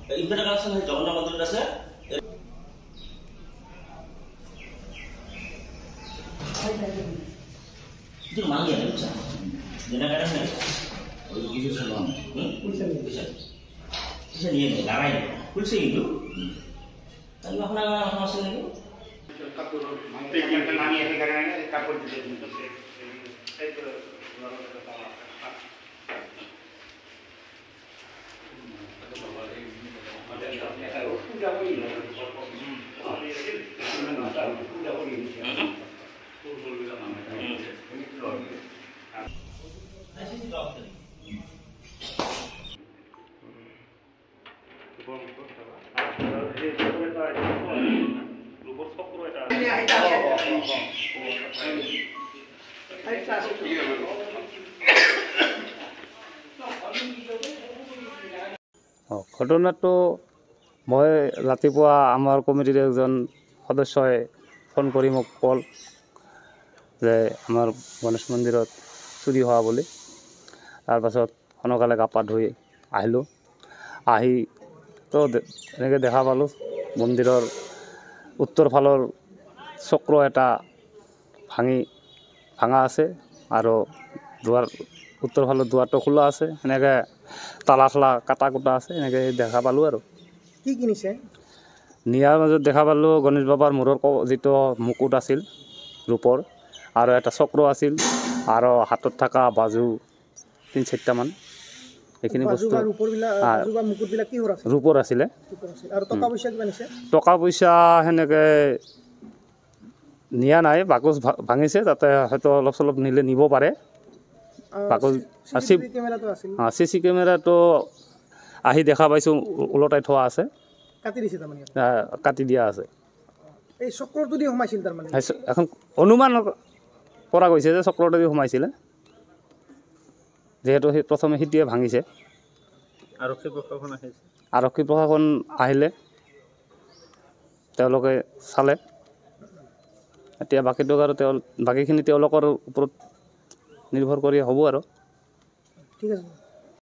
Inverter connection Jagannath মন্দিৰত আছে। itu mangi ya bisa jadi kadang itu selama bisa dia nih larai pulsa itu tapi apa masalah itu kapur yang tenangnya sekarang kapur itu ঘটনাটো মই ৰাতিপুৱা আমাৰ কমিটিৰ একজন সদস্যই ফোন কৰি মোক ক'ল যে আমাৰ গণেশ মন্দিৰত চুৰি হোৱা বুলি। তাৰপাছত সোনকালে গা পা ধুই আহিলোঁ। আহি তো এনেকৈ দেখা পালোঁ মন্দিৰৰ উত্তৰ ফালৰ চক্ৰ এটা ভাঙা আছে আৰু দুৱাৰ উত্তৰ ফালৰ দুৱাৰটো খোলা আছে। এনেকৈ তালা চালা কাটা কুটা আছে। এনেকৈ দেখা পালোঁ আৰু কি কিনিছে নিয়াৰ মাজত দেখা পালোঁ গণেশ বাবাৰ মূৰৰ যিটো মুকুট আছিল ৰূপৰ আৰু এটা চক্ৰ আছিল আৰু হাতত থকা বাজু ৩-৪টামান। এইখিনি বস্তু ৰূপৰ আছিলে। টকা পইচা সেনেকৈ নিয়া নাই। বাকচ ভাঙিছে, তাতে হয়তো অলপ চলপ নিলে নিব পাৰে। বাকচ CC কেমেৰাটো আহি দেখা পাইছোঁ ওলটাই থোৱা আছে, কাটি দিয়া আছে। এখন অনুমান কৰা গৈছে যে চক্ৰটো দি সোমাইছিলে, যিহেতু প্ৰথমে সিটিয়ে ভাঙিছে। আৰক্ষী প্ৰশাসন আহিলে, তেওঁলোকে চালে। এতিয়া বাকীটোক আৰু বাকীখিনি তেওঁলোকৰ ওপৰত নিৰ্ভৰ কৰি হ'ব আৰু। ঠিক আছে।